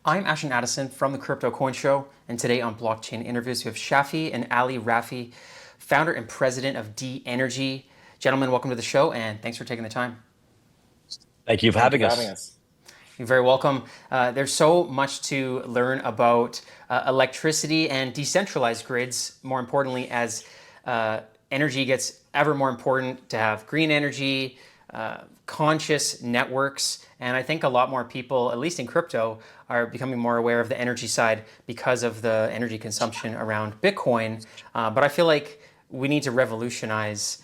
I'm Ashton Addison from the Crypto Coin Show, and today on Blockchain Interviews, we have Shafi and Ali Rafi, founder and president of D.Energy. Gentlemen, welcome to the show, and thanks for taking the time. Thank you for Thank you having for having us. us. You're very welcome. There's so much to learn about electricity and decentralized grids, more importantly, as energy gets ever more important to have green energy, conscious networks. And I think a lot more people, at least in crypto, are becoming more aware of the energy side because of the energy consumption around Bitcoin. But I feel like we need to revolutionize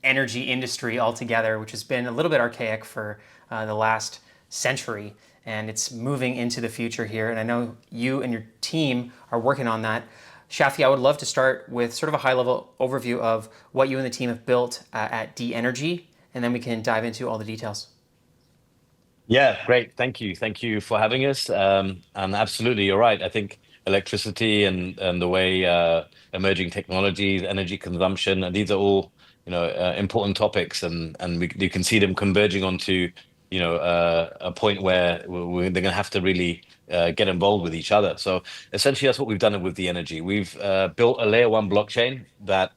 energy industry altogether, which has been a little bit archaic for the last century, and it's moving into the future here. And I know you and your team are working on that. Shafi, I would love to start with sort of a high level overview of what you and the team have built at D.Energy, and then we can dive into all the details. Yeah, great. Thank you. Thank you for having us. And absolutely, you're right. I think electricity and the way emerging technologies, energy consumption, and these are all important topics, and you can see them converging onto a point where they're going to have to really get involved with each other. So essentially, that's what we've done with the energy. We've built a layer one blockchain that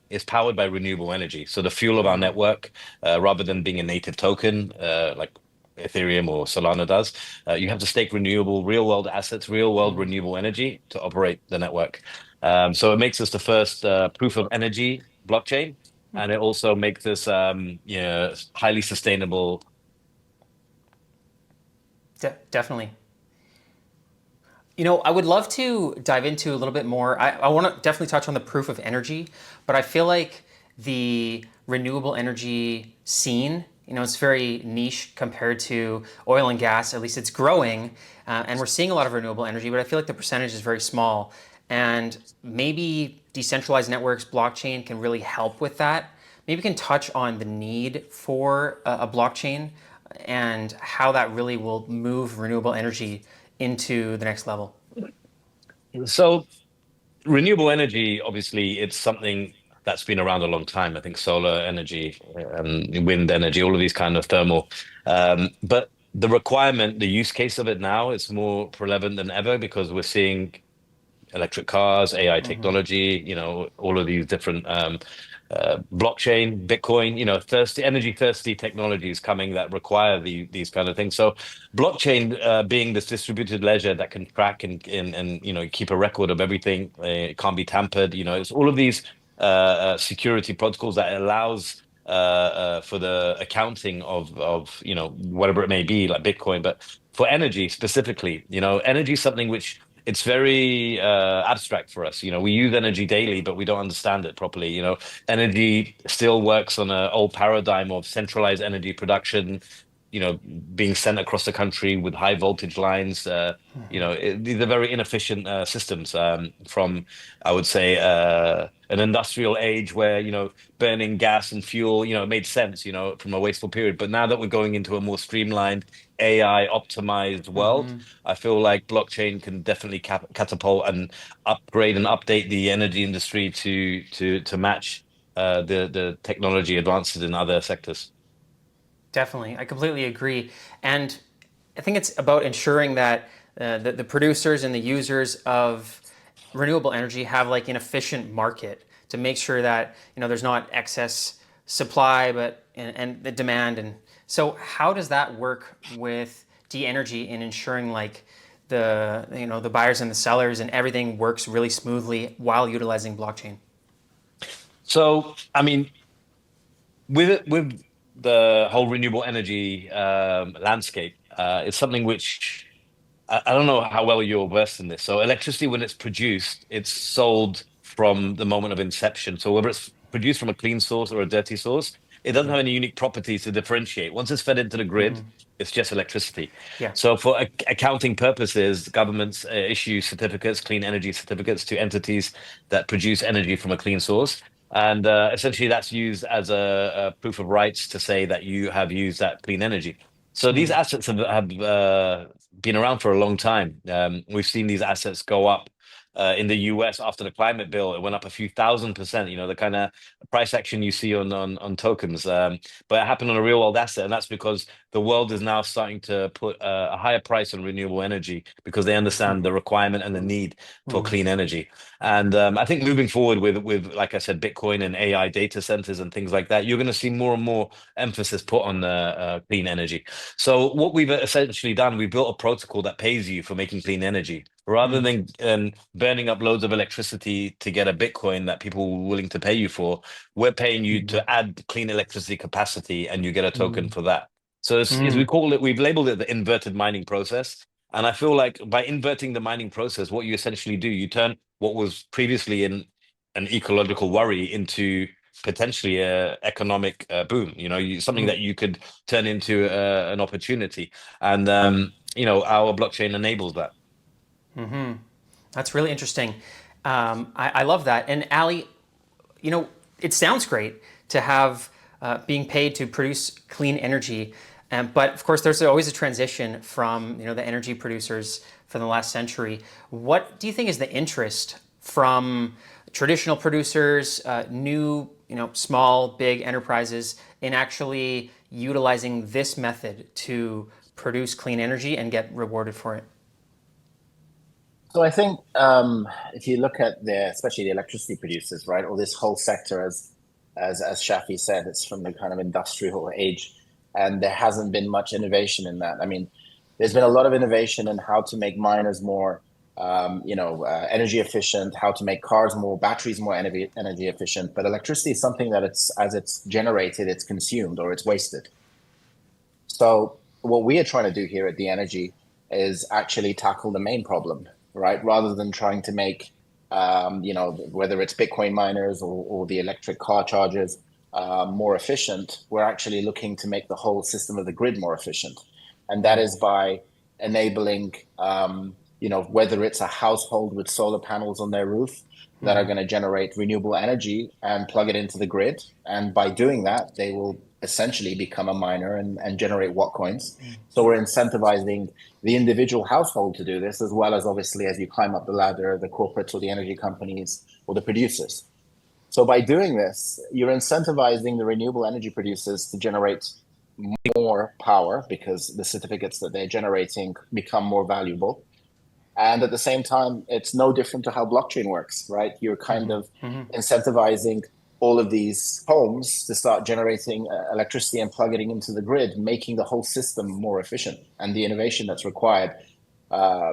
is powered by renewable energy. So the fuel of our network, rather than being a native token, like Ethereum or Solana does. You have to stake renewable, real world assets, real world renewable energy to operate the network. So it makes us the first proof of energy blockchain, and it also makes us highly sustainable. Definitely. You know, I would love to dive into a little bit more. I want to definitely touch on the proof of energy, but I feel like the renewable energy scene, it's very niche compared to oil and gas. At least it's growing, and we're seeing a lot of renewable energy, but I feel like the percentage is very small. And maybe decentralized networks, blockchain can really help with that. Maybe we can touch on the need for a blockchain and how that really will move renewable energy into the next level. So renewable energy, obviously, it's something that's been around a long time. I think solar energy and wind energy, all of these kind of thermal. But the requirement, the use case of it now is more relevant than ever because we're seeing electric cars, AI technology, all of these different blockchain, Bitcoin, thirsty, energy thirsty technologies coming that require these kind of things. So blockchain being this distributed ledger that can track and keep a record of everything, it can't be tampered, it's all of these security protocols that allows for the accounting of whatever it may be, like Bitcoin, but for energy specifically, energy is something which it's very abstract for us. We use energy daily, but we don't understand it properly. Energy still works on an old paradigm of centralized energy production, being sent across the country with high voltage lines. These are very inefficient systems from, I would say, an industrial age where, burning gas and fuel, it made sense, from a wasteful period. But now that we're going into a more streamlined AI optimized world, I feel like blockchain can definitely catapult and upgrade and update the energy industry to match the technology advances in other sectors. Definitely. I completely agree. And I think it's about ensuring that the producers and the users of renewable energy have like an efficient market to make sure that there's not excess supply and the demand. And so how does that work with D-Energy in ensuring like the buyers and the sellers and everything works really smoothly while utilizing blockchain? So, I mean, with the whole renewable energy landscape, it's something which I don't know how well you're versed in this. So electricity, when it's produced, it's sold from the moment of inception. So whether it's produced from a clean source or a dirty source, it doesn't have any unique properties to differentiate. Once it's fed into the grid, it's just electricity. Yeah. So for accounting purposes, governments issue certificates, clean energy certificates to entities that produce energy from a clean source. And essentially that's used as a proof of rights to say that you have used that clean energy. So these assets have been around for a long time. We've seen these assets go up in the US after the climate bill. It went up a few thousand%, the kind of price action you see on tokens. But it happened on a real world asset. And that's because the world is now starting to put a higher price on renewable energy because they understand the requirement and the need for Mm, clean energy. And I think moving forward with like I said, Bitcoin and AI data centers and things like that, you're going to see more and more emphasis put on clean energy. So what we've essentially done, we built a protocol that pays you for making clean energy. Rather mm, than burning up loads of electricity to get a Bitcoin that people were willing to pay you for, we're paying you mhm, to add clean electricity capacity and you get a token mm, for that. So it's we mm, call it, we've labeled it the inverted mining process. And I feel like by inverting the mining process, what you essentially do, you turn what was previously an ecological worry into potentially a economic boom. Something mm, that you could turn into an opportunity. And our blockchain enables that. mhm. That's really interesting. I love that. And Ali, you know, it sounds great to have being paid to produce clean energy, but of course, there's always a transition from the energy producers from the last century. What do you think is the interest from traditional producers, new, small, big enterprises in actually utilizing this method to produce clean energy and get rewarded for it? So I think if you look at especially the electricity producers, right, or this whole sector, as Shafi said, it's from the kind of industrial age, and there hasn't been much innovation in that. I mean, there's been a lot of innovation in how to make miners more, energy efficient, how to make cars more, batteries more energy efficient. But electricity is something that as it's generated, it's consumed or it's wasted. So what we are trying to do here at D.Energy is actually tackle the main problem, right? Rather than trying to make, whether it's Bitcoin miners or the electric car chargers more efficient, we're actually looking to make the whole system of the grid more efficient. And that is by enabling, whether it's a household with solar panels on their roof that are going to generate renewable energy and plug it into the grid. And by doing that, they will essentially become a miner and generate watt coins. So we're incentivizing the individual household to do this, as well as obviously as you climb up the ladder, the corporates or the energy companies or the producers. So by doing this, you're incentivizing the renewable energy producers to generate more power because the certificates that they're generating become more valuable. And at the same time, it's no different to how blockchain works, right? You're kind of incentivizing all of these homes to start generating electricity and plugging it into the grid, making the whole system more efficient. And the innovation that's required uh,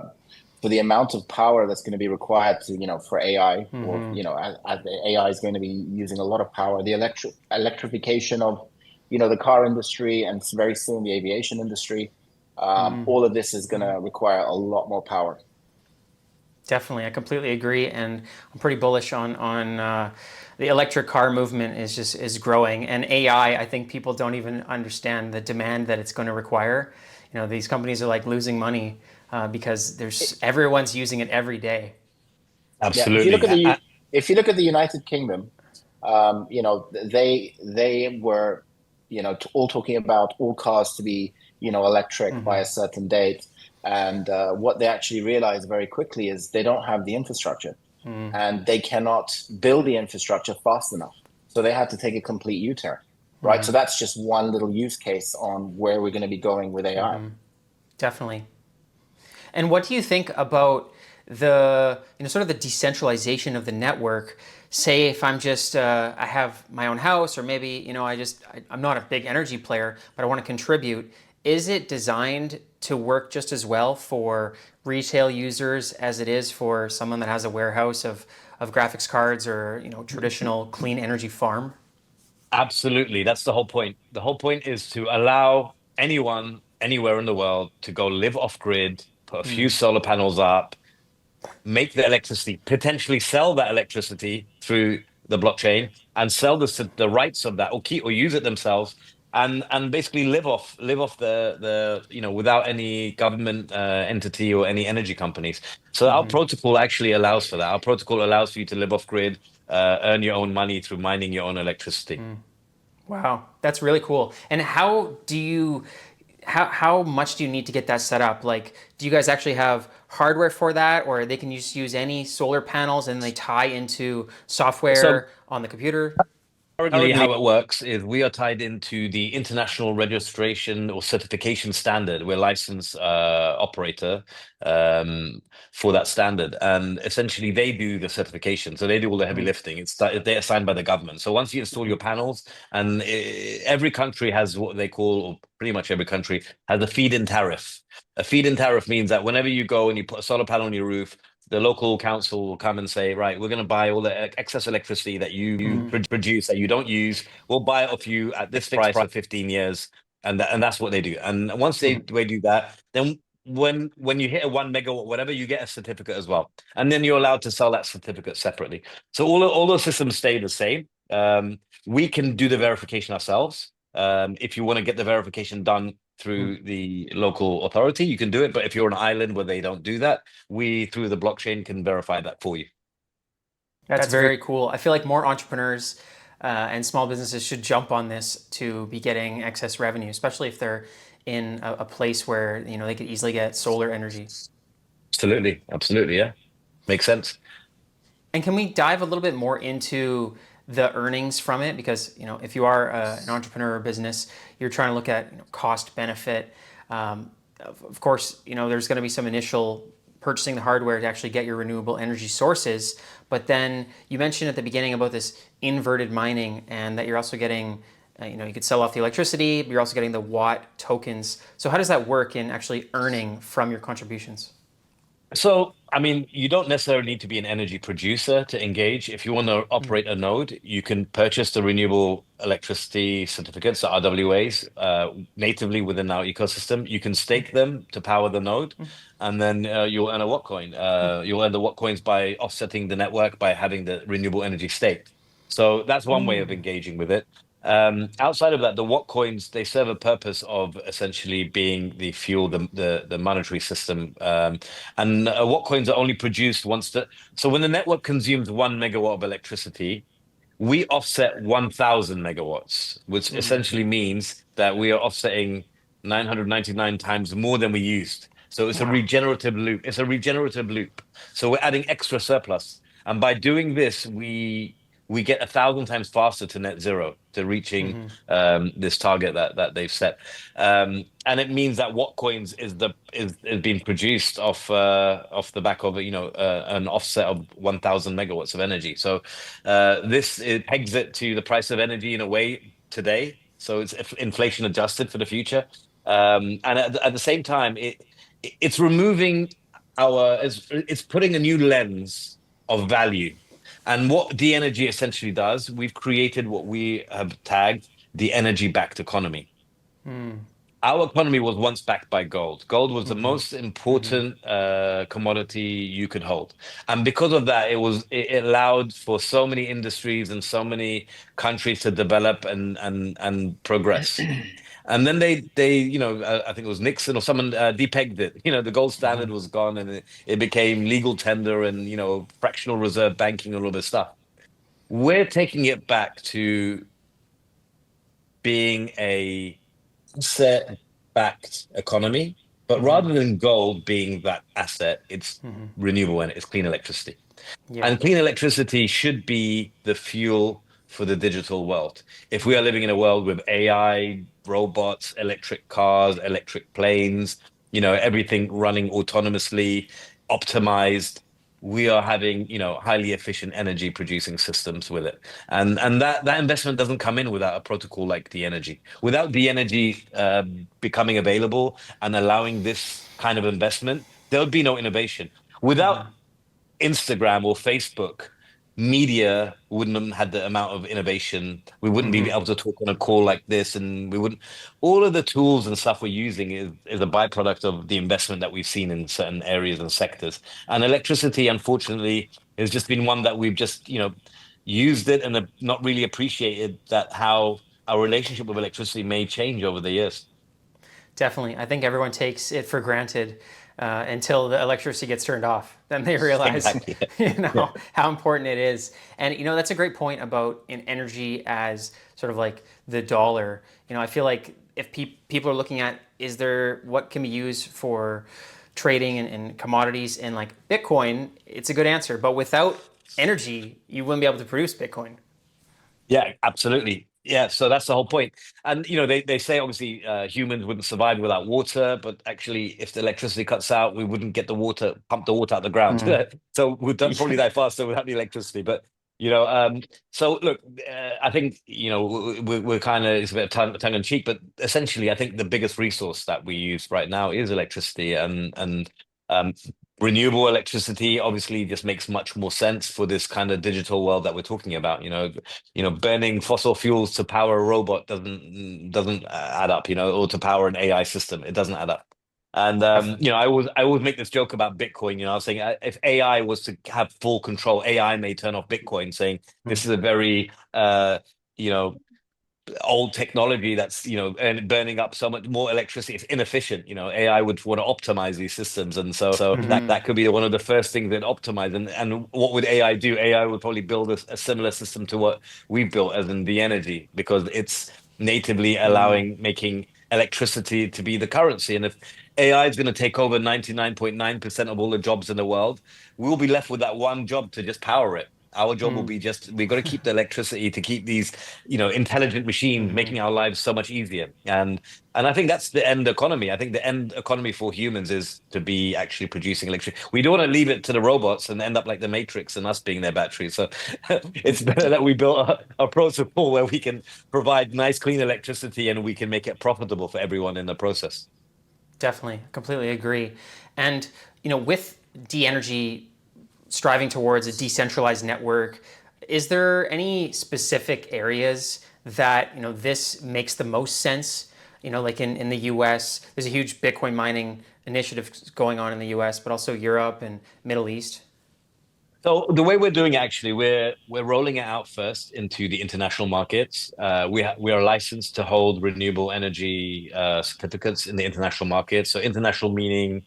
for the amount of power that's going to be required to, for AI, or, as the AI is going to be using a lot of power, the electrification of, the car industry and very soon the aviation industry, all of this is going to require a lot more power. Definitely, I completely agree, and I'm pretty bullish on the electric car movement is growing, and AI. I think people don't even understand the demand that it's going to require. These companies are like losing money because everyone's using it every day. Yeah, if you look Absolutely. at the United Kingdom, they were, all talking about all cars to be, electric by a certain date, and what they actually realized very quickly is they don't have the infrastructure, and they cannot build the infrastructure fast enough, so they had to take a complete U-turn, right? So that's just one little use case on where we're going to be going with AI. Definitely. And what do you think about the sort of the decentralization of the network? Say if I'm just I have my own house, or maybe I'm not a big energy player, but I want to contribute. Is it designed to work just as well for retail users as it is for someone that has a warehouse of graphics cards or traditional clean energy farm? Absolutely. That's the whole point. The whole point is to allow anyone anywhere in the world to go live off grid, put a few solar panels up, make the electricity, potentially sell that electricity through the blockchain and sell the rights of that, or use it themselves, and basically live off the without any government entity or any energy companies. So our protocol actually allows for that. Our protocol allows for you to live off grid, earn your own money through mining your own electricity. Wow, that's really cool. And how much do you need to get that set up? Like, do you guys actually have hardware for that, or they can just use any solar panels and they tie into So software on the computer? Currently, how it works is we are tied into the international registration or certification standard. We're licensed operator for that standard, and essentially they do the certification. So they do all the heavy lifting. They're assigned by the government. So once you install your panels, and every country has what they call, or pretty much every country has a feed-in tariff. A feed-in tariff means that whenever you go and you put a solar panel on your roof, the local council will come and say, right, we're going to buy all the excess electricity that you produce that you don't use. We'll buy it off you at this price for 15 years. And that's what they do. And once they do that, then when you hit a 1 megawatt, whatever, you get a certificate as well. And then you're allowed to sell that certificate separately. So all those systems stay the same. We can do the verification ourselves. If you want to get the verification done through the local authority, you can do it. But if you're on an island where they don't do that, we, through the blockchain, can verify that for you. That's very cool. I feel like more entrepreneurs and small businesses should jump on this to be getting excess revenue, especially if they're in a place where they could easily get solar energy. Absolutely, yeah, makes sense. And can we dive a little bit more into the earnings from it? Because if you are an entrepreneur or business, you're trying to look at cost benefit. Of course, there's going to be some initial purchasing the hardware to actually get your renewable energy sources. But then you mentioned at the beginning about this inverted mining, and that you're also getting, you could sell off the electricity, but you're also getting the watt tokens. So how does that work in actually earning from your contributions? So, I mean, you don't necessarily need to be an energy producer to engage. If you want to operate a node, you can purchase the renewable electricity certificates, the RWAs, natively within our ecosystem. You can stake them to power the node, and then you'll earn a watt coin. You'll earn the watt coins by offsetting the network by having the renewable energy staked. So that's one way of engaging with it. Outside of that, the watt coins, they serve a purpose of essentially being the fuel, the monetary system. And watt coins are only produced so when the network consumes 1 megawatt of electricity, we offset 1,000 megawatts, which essentially means that we are offsetting 999 times more than we used. So it's a regenerative loop. It's a regenerative loop. So we're adding extra surplus. And by doing this, we get 1,000 times faster to net zero, to reaching this target that they've set. And it means that watt coins is being produced off the back of an offset of 1,000 megawatts of energy. So it pegs it to the price of energy in a way today. So it's inflation adjusted for the future. And at the same time, it's removing it's putting a new lens of value. And what D.Energy essentially does, we've created what we have tagged the energy-backed economy. Our economy was once backed by gold. Gold was the most important commodity you could hold. And because of that, it allowed for so many industries and so many countries to develop and progress. And then they I think it was Nixon or someone depegged it. The gold standard was gone, and it became legal tender and fractional reserve banking and all this stuff. We're taking it back to being a asset-backed economy, but rather than gold being that asset, it's renewable and it's clean electricity. Yeah. And clean electricity should be the fuel for the digital world. If we are living in a world with AI, robots, electric cars, electric planes, everything running autonomously, optimized, we are having, highly efficient energy producing systems with it. And that investment doesn't come in without a protocol like D.Energy. Without D.Energy becoming available and allowing this kind of investment, there would be no innovation. Without Instagram or Facebook, media wouldn't have had the amount of innovation. We wouldn't be able to talk on a call like this, and we wouldn't. All of the tools and stuff we're using is a byproduct of the investment that we've seen in certain areas and sectors. And electricity, unfortunately, has just been one that we've just used it and have not really appreciated that how our relationship with electricity may change over the years. Definitely. I think everyone takes it for granted until the electricity gets turned off. Then they realize, how important it is. And, that's a great point about in energy as sort of like the dollar. I feel like if people are looking at, what can be used for trading and commodities and like Bitcoin, it's a good answer. But without energy, you wouldn't be able to produce Bitcoin. Yeah, absolutely. Yeah, so that's the whole point. And they say obviously humans wouldn't survive without water, but actually if the electricity cuts out, we wouldn't get the water, pump the water out the ground. Mm. So we'd probably die faster without the electricity. But you know, so look, I think we're kind of, it's a bit of tongue in cheek, but essentially I think the biggest resource that we use right now is electricity, and um, renewable electricity obviously just makes much more sense for this kind of digital world that we're talking about. Burning fossil fuels to power a robot doesn't add up, or to power an AI system, it doesn't add up. And Definitely. I always make this joke about Bitcoin. I was saying if AI was to have full control, AI may turn off Bitcoin, saying this Mm. is a very you know old technology that's and burning up so much more electricity. It's inefficient. AI would want to optimize these systems, and so that Mhm. could be one of the first things they'd optimize. And what would AI do? AI would probably build a similar system to what we've built, as in the energy, because it's natively Mm. allowing making electricity to be the currency. And if AI is going to take over 99.9% of all the jobs in the world, we'll be left with that one job to just power it. Our job will Mm. be just, we've got to keep the electricity to keep these intelligent machines, Mhm. making our lives so much easier. And I think that's the end economy. I think the end economy for humans is to be actually producing electricity. We don't want to leave it to the robots and end up like the Matrix and us being their batteries. So it's better that we build a protocol where we can provide nice, clean electricity, and we can make it profitable for everyone in the process. Definitely, completely agree. And with D-Energy striving towards a decentralized network, is there any specific areas that this makes the most sense? Like in the U.S., there's a huge Bitcoin mining initiative going on in the U.S., but also Europe and Middle East. So the way we're doing it, actually, we're rolling it out first into the international markets. We are licensed to hold renewable energy certificates in the international markets. So international meaning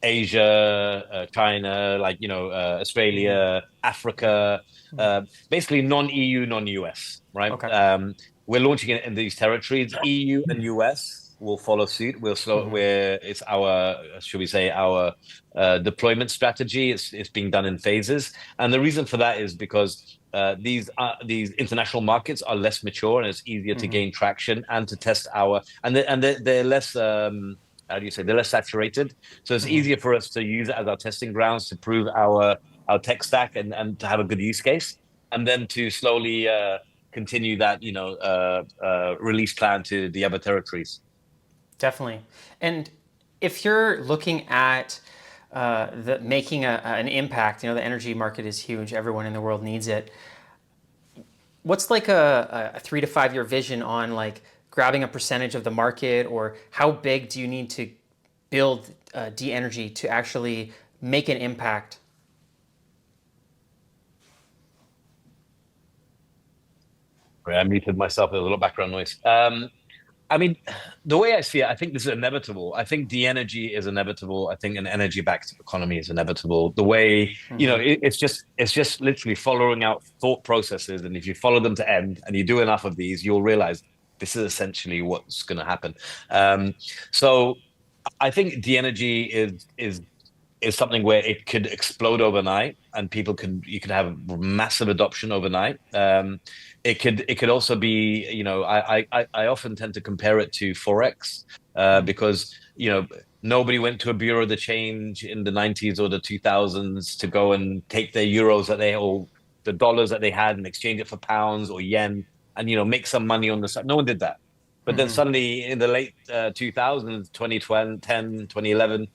Asia, China, like Mm. Australia, Africa, Mm. basically non-EU, non-US, right? Okay. We're launching it in these territories. EU and US will follow suit. Hmm. Where it's our, should we say, our deployment strategy. It's being done in phases. And the reason for that is because these international markets are less mature, and it's easier to Hmm. gain traction and to test they're less how do you say, they're less saturated. So it's Hmm. easier for us to use it as our testing grounds to prove our tech stack, and to have a good use case, and then to slowly continue that release plan to the other territories. Definitely. And if you're looking at making an impact, the energy market is huge. Everyone in the world needs it. What's like a 3 to 5 year vision on like grabbing a percentage of the market, or how big do you need to build D-Energy to actually make an impact? Sorry, I muted myself. There's a lot of background noise. I mean, the way I see it, I think this is inevitable. I think de-energy is inevitable. I think an energy-backed economy is inevitable. The way, Hmm. it's just literally following out thought processes. And if you follow them to end and you do enough of these, you'll realize this is essentially what's going to happen. Um, so I think de-energy is something where it could explode overnight, and you could have massive adoption overnight. It could also be, I often tend to compare it to Forex, Hmm. because nobody went to a bureau of the change in the 90s or the 2000s to go and take their euros or the dollars that they had and exchange it for pounds or yen, and make some money on the side. No one did that. But then Hmm. suddenly in the late 2000s, 2011,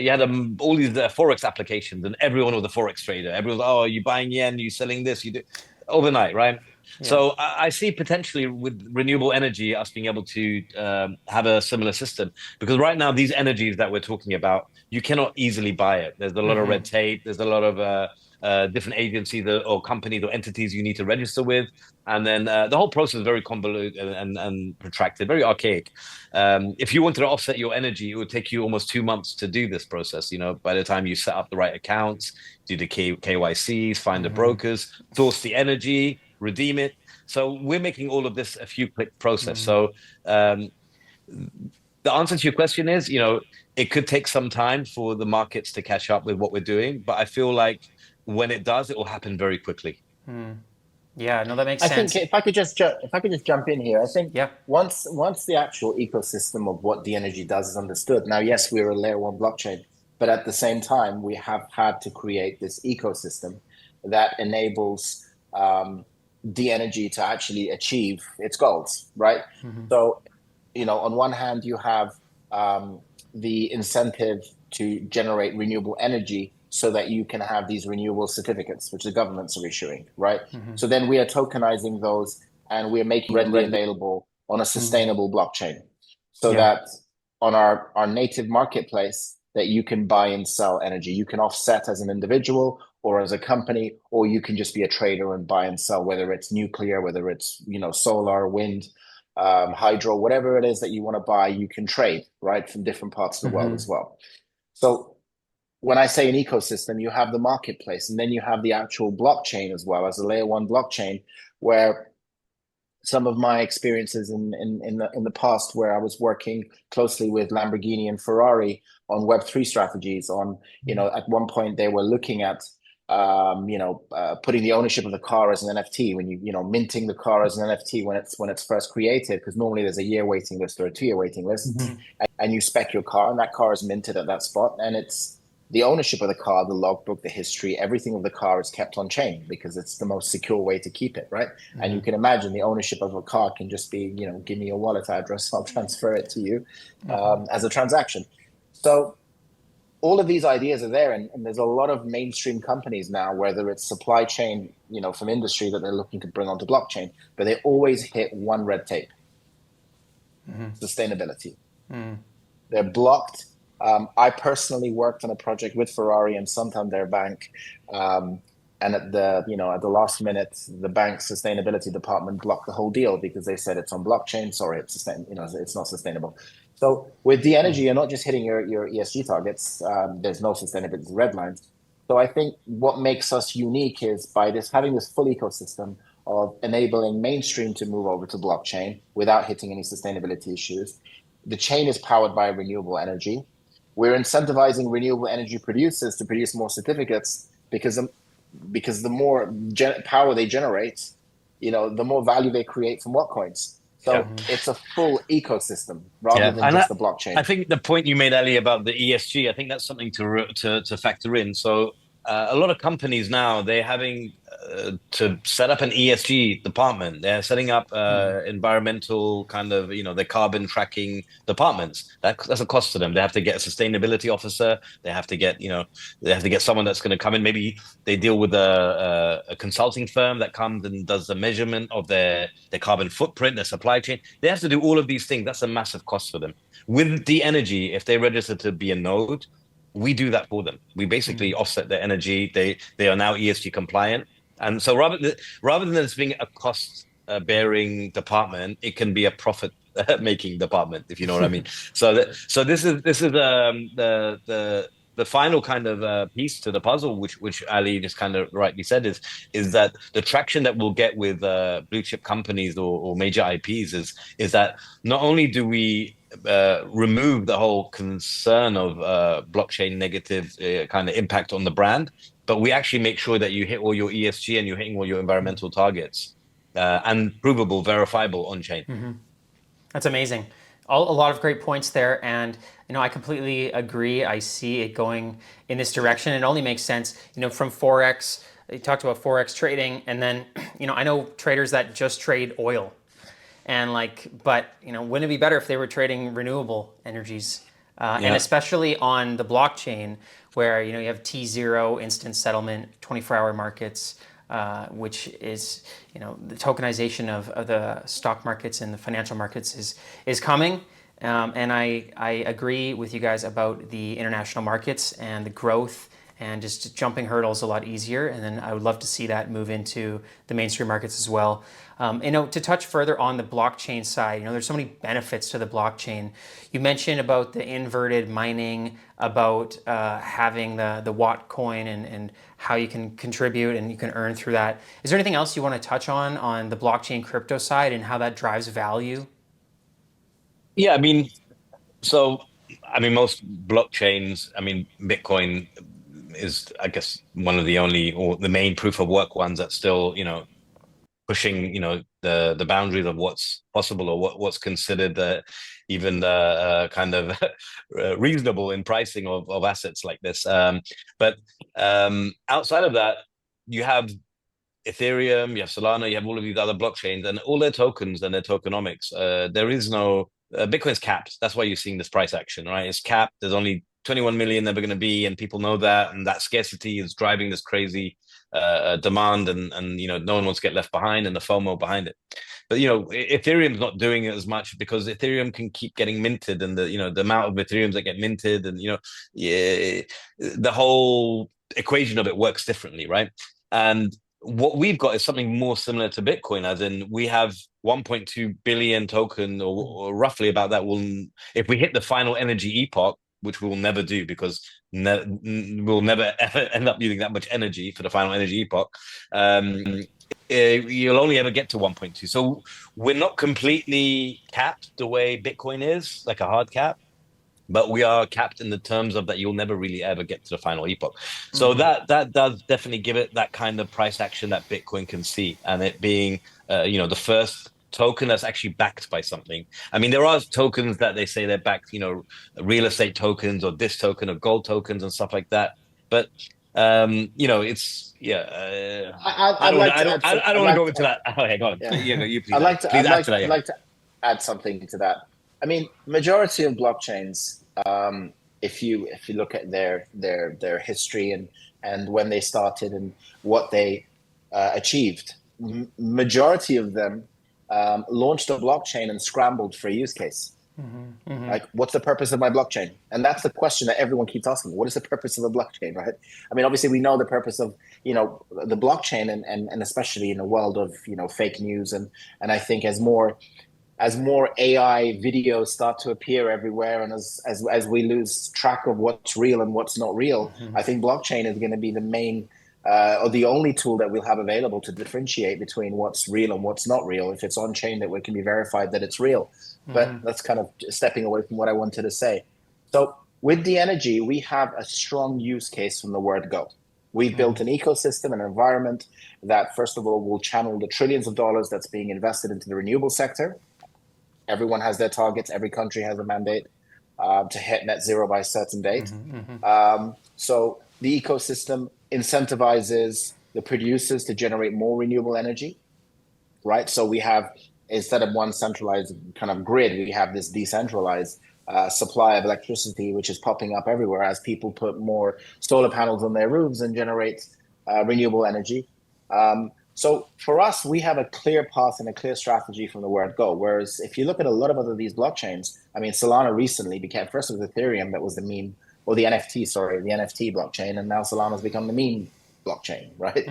you had all these Forex applications, and everyone was a Forex trader. Everyone was, oh, you buying yen, you selling this, you do overnight, right? Yeah. So I see potentially with renewable energy, us being able to have a similar system, because right now these energies that we're talking about, you cannot easily buy it. There's a lot of Hmm. red tape. There's a lot of different agencies or companies or entities you need to register with. And then the whole process is very convoluted and protracted, very archaic. If you wanted to offset your energy, it would take you almost 2 months to do this process. By the time you set up the right accounts, do the KYCs, find the Hmm. brokers, source the energy, redeem it. So we're making all of this a few click process. Hmm. So um, the answer to your question is, it could take some time for the markets to catch up with what we're doing, but I feel like when it does, it will happen very quickly. Yeah, no, that makes I think sense. if I could just jump in here, I think Yeah. once the actual ecosystem of what D-Energy does is understood. Now, yes, we're a layer one blockchain, but at the same time, we have had to create this ecosystem that enables D-Energy to actually achieve its goals, right? Hmm. So, on one hand, you have um, the incentive to generate renewable energy so that you can have these renewable certificates, which the governments are issuing, right? Hmm. So then we are tokenizing those and we're making them readily available on a sustainable blockchain so Yeah. that on our native marketplace that you can buy and sell energy. You can offset as an individual or as a company, or you can just be a trader and buy and sell, whether it's nuclear, whether it's solar, wind, hydro, whatever it is that you want to buy, you can trade, right, from different parts of the world Hmm. as well. So when I say an ecosystem, you have the marketplace, and then you have the actual blockchain as well as a layer one blockchain, where some of my experiences in the past, where I was working closely with Lamborghini and Ferrari on Web3 strategies. At one point they were looking at putting the ownership of the car as an NFT, when minting the car as an NFT when it's first created, because normally there's a year waiting list or a 2 year waiting list, Hmm. and you spec your car, and that car is minted at that spot, and it's the ownership of the car, the logbook, the history, everything of the car is kept on chain because it's the most secure way to keep it, right? And you Hmm. can imagine the ownership of a car can just be, give me your wallet address, I'll transfer it to you Hmm. as a transaction. So all of these ideas are there, and there's a lot of mainstream companies now, whether it's supply chain, from industry that they're looking to bring onto blockchain, but they always hit one red tape: Hmm. sustainability. Hmm. They're blocked. I personally worked on a project with Ferrari and Santander Bank, and at the last minute, the bank's sustainability department blocked the whole deal because they said it's on blockchain. Sorry, it's not sustainable. So with the energy, you're not just hitting your ESG targets. There's no sustainability red lines. So I think what makes us unique is by having this full ecosystem of enabling mainstream to move over to blockchain without hitting any sustainability issues. The chain is powered by renewable energy. We're incentivizing renewable energy producers to produce more certificates because the more power they generate, the more value they create from what coins. Yeah. So it's a full ecosystem rather Yeah, than and just the I blockchain. think the point you made, Ali, about the ESG, I think that's something to factor in. So a lot of companies now they're having to set up an ESG department. They're setting up Hmm. environmental kind of the carbon tracking departments. That's a cost to them. They have to get a sustainability officer. They have to get someone that's going to come in. Maybe they deal with a consulting firm that comes and does the measurement of their carbon footprint, their supply chain. They have to do all of these things. That's a massive cost for them. With D.Energy, if they register to be a node, we do that for them. We basically Hmm. offset their energy. They are now ESG compliant, and so rather than this being a cost bearing department, it can be a profit making department, if you know what I mean. So this is the final kind of piece to the puzzle, which Ali just kind of rightly said, is that the traction that we'll get with blue chip companies or major IPs is that not only do we remove the whole concern of blockchain negative kind of impact on the brand, but we actually make sure that you hit all your ESG and you're hitting all your environmental targets and provable, verifiable on chain. Hmm. That's amazing. A lot of great points there, and I completely agree. I see it going in this direction. It only makes sense, from forex. You talked about forex trading, and then I know traders that just trade oil, and but wouldn't it be better if they were trading renewable energies, and Yeah. especially on the blockchain where you have T0 instant settlement, 24-hour markets, which is the tokenization of the stock markets and the financial markets is coming. And I agree with you guys about the international markets and the growth and just jumping hurdles a lot easier. And then I would love to see that move into the mainstream markets as well. To touch further on the blockchain side, there's so many benefits to the blockchain. You mentioned about the inverted mining, about having the Watt coin and how you can contribute and you can earn through that. Is there anything else you want to touch on the blockchain crypto side and how that drives value? Yeah, so most blockchains, Bitcoin is, I guess, one of the only or the main proof of work ones that still, pushing, the boundaries of what's possible or what's considered even kind of reasonable in pricing of assets like this. But outside of that, you have Ethereum, you have Solana, you have all of these other blockchains, and all their tokens and their tokenomics. There is no Bitcoin's capped. That's why you're seeing this price action, right? It's capped. There's only 21 million they're going to be, and people know that, and that scarcity is driving this crazy demand, and no one wants to get left behind, and the FOMO behind it. But Ethereum's not doing it as much because Ethereum can keep getting minted, and the amount of Ethereums that get minted, and the whole equation of it works differently, right? And what we've got is something more similar to Bitcoin, as in we have 1.2 billion token, or roughly about that. If we hit the final energy epoch, which we will never do because we'll never ever end up using that much energy for the final energy epoch, you'll only ever get to 1.2. So we're not completely capped the way Bitcoin is, like a hard cap. But we are capped in the terms of that you'll never really ever get to the final epoch. So that does definitely give it that kind of price action that Bitcoin can see, and it being the first token that's actually backed by something. I mean, there are tokens that they say they're backed, real estate tokens or this token or gold tokens and stuff like that. But it's I don't want to go into that. Okay, go on. Yeah. You please. I'd like to add something to that. I mean, majority of blockchains, if you look at their history and when they started and what they achieved, majority of them launched a blockchain and scrambled for a use case. Like, what's the purpose of my blockchain? And that's the question that everyone keeps asking. What is the purpose of a blockchain, right? I mean, obviously we know the purpose of, the blockchain, and especially in a world of, fake news. And I think as more AI videos start to appear everywhere, and as we lose track of what's real and what's not real, I think blockchain is going to be the main or the only tool that we'll have available to differentiate between what's real and what's not real. If it's on chain, that it can be verified that it's real. But that's kind of stepping away from what I wanted to say. So with D.Energy, we have a strong use case from the word go. We've built an ecosystem, an environment that, first of all, will channel the trillions of dollars that's being invested into the renewable sector. Everyone has their targets. Every country has a mandate to hit net zero by a certain date. So the ecosystem incentivizes the producers to generate more renewable energy, right? So we have, instead of one centralized kind of grid, we have this decentralized supply of electricity, which is popping up everywhere as people put more solar panels on their roofs and generate renewable energy. So for us, we have a clear path and a clear strategy from the word go. Whereas if you look at a lot of other these blockchains, I mean, Solana recently became, first it was Ethereum that was the meme, or the NFT blockchain, and now Solana's become the meme blockchain, right?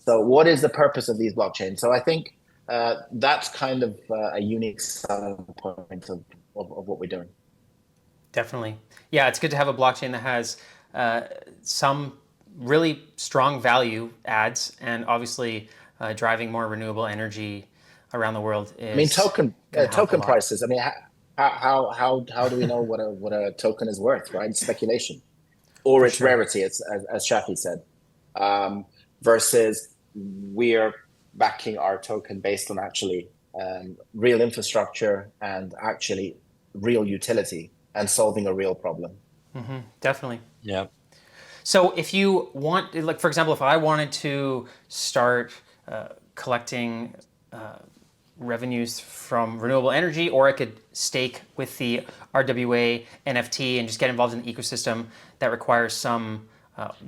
So what is the purpose of these blockchains? So I think that's kind of a unique selling point of what we're doing. Definitely. Yeah, it's good to have a blockchain that has some really strong value adds, and obviously driving more renewable energy around the world is. I mean, token prices. I mean, how do we know what a token is worth, right? It's speculation, or its rarity, as Shafi said, versus we're backing our token based on actually real infrastructure and actually real utility and solving a real problem. Definitely. Yeah. So if you want, like, for example, if I wanted to start collecting revenues from renewable energy, or I could stake with the RWA NFT and just get involved in the ecosystem that requires some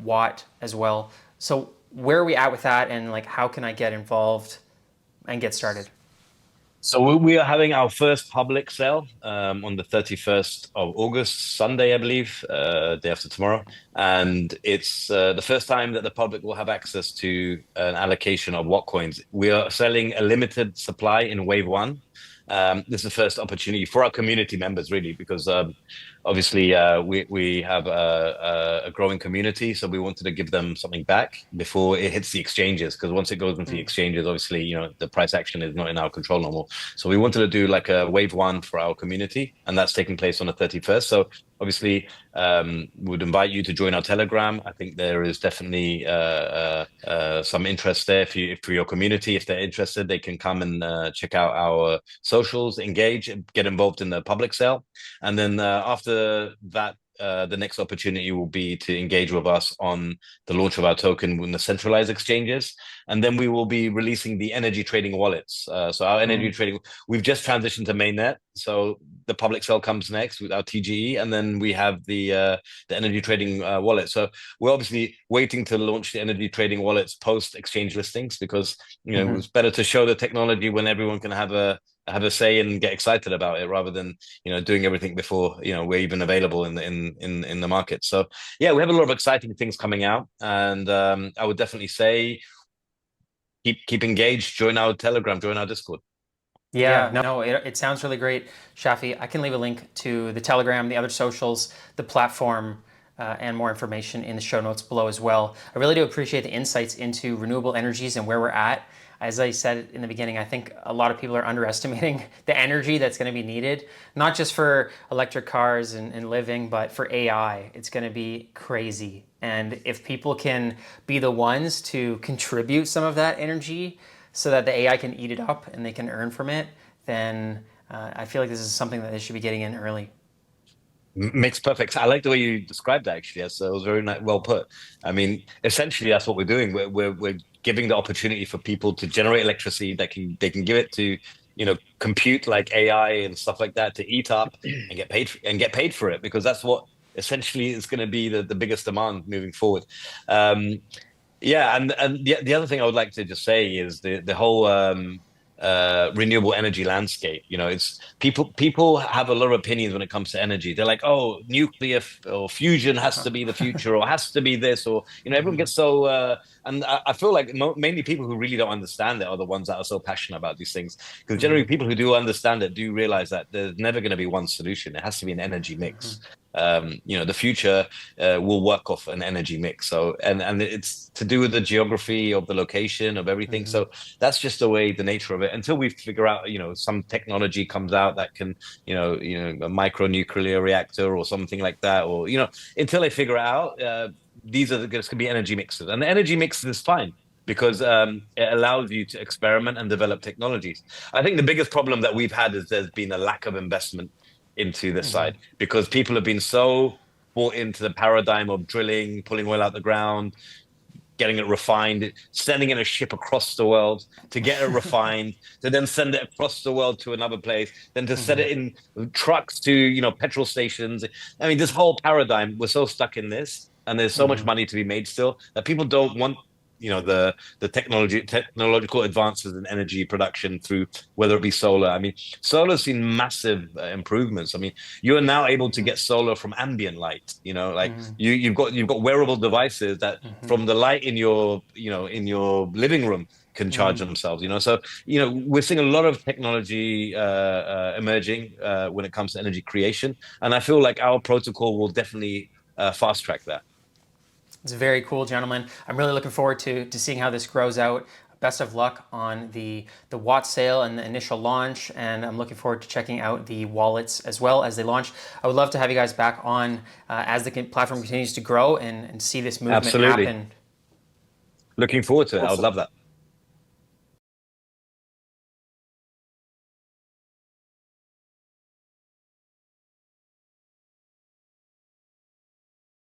Watt as well. So where are we at with that, and like, how can I get involved and get started? So we are having our first public sale on the 31st of August, Sunday, I believe, day after tomorrow. And it's the first time that the public will have access to an allocation of Watt coins. We are selling a limited supply in wave one. This is the first opportunity for our community members, really, because obviously we have a growing community, so we wanted to give them something back before it hits the exchanges, because once it goes into the exchanges, obviously, the price action is not in our control no more. So we wanted to do like a wave one for our community, and that's taking place on the 31st. So obviously, would invite you to join our Telegram. I think there is definitely some interest there for your community. If they're interested, they can come and check out our socials, engage, get involved in the public sale, and then after that. The next opportunity will be to engage with us on the launch of our token in the centralized exchanges. And then we will be releasing the energy trading wallets. So our energy trading, we've just transitioned to mainnet. So the public sale comes next with our TGE, and then we have the energy trading wallet. So we're obviously waiting to launch the energy trading wallets post exchange listings, because it's better to show the technology when everyone can have a say and get excited about it, rather than doing everything before we're even available in the market. So yeah, we have a lot of exciting things coming out, and I would definitely say keep engaged, join our Telegram, join our Discord. Yeah, no, it sounds really great, Shafi. I can leave a link to the Telegram, the other socials, the platform, and more information in the show notes below as well. I really do appreciate the insights into renewable energies and where we're at. As I said in the beginning, I think a lot of people are underestimating the energy that's going to be needed, not just for electric cars and living, but for AI. It's going to be crazy. And if people can be the ones to contribute some of that energy so that the AI can eat it up and they can earn from it, then I feel like this is something that they should be getting in early. Makes perfect. I like the way you described that, actually. Yes, it was very well put. I mean, essentially, that's what we're doing. We're giving the opportunity for people to generate electricity that they can give it to, compute like AI and stuff like that, to eat up and get paid for it, because that's what essentially is going to be the biggest demand moving forward. Yeah, and the other thing I would like to just say is the whole renewable energy landscape. It's people have a lot of opinions when it comes to energy. They're like, oh, nuclear or fusion has to be the future, or has to be this, or everyone gets so. And I feel like mainly people who really don't understand it are the ones that are so passionate about these things. Because generally, people who do understand it do realize that there's never going to be one solution. It has to be an energy mix. The future will work off an energy mix. So, and it's to do with the geography of the location of everything. So that's just the way, the nature of it. Until we figure out, some technology comes out that can, a micro nuclear reactor or something like that, or until they figure it out, these are going to be energy mixes, and the energy mixes is fine, because it allows you to experiment and develop technologies. I think the biggest problem that we've had is there's been a lack of investment into this side, because people have been so bought into the paradigm of drilling, pulling oil out the ground, getting it refined, sending in a ship across the world to get it refined, to then send it across the world to another place, then to set it in trucks to, petrol stations. I mean, this whole paradigm, we're so stuck in this, and there's so much money to be made still, that people don't want the technological advances in energy production, through whether it be solar. I mean, solar's seen massive improvements. I mean, you are now able to get solar from ambient light. You've got wearable devices that from the light in your living room can charge themselves. So we're seeing a lot of technology emerging when it comes to energy creation, and I feel like our protocol will definitely fast track that. It's very cool, gentlemen. I'm really looking forward to seeing how this grows out. Best of luck on the Watt sale and the initial launch, and I'm looking forward to checking out the wallets as well as they launch. I would love to have you guys back on as the platform continues to grow and see this movement happen. Looking forward to it. Awesome. I would love that.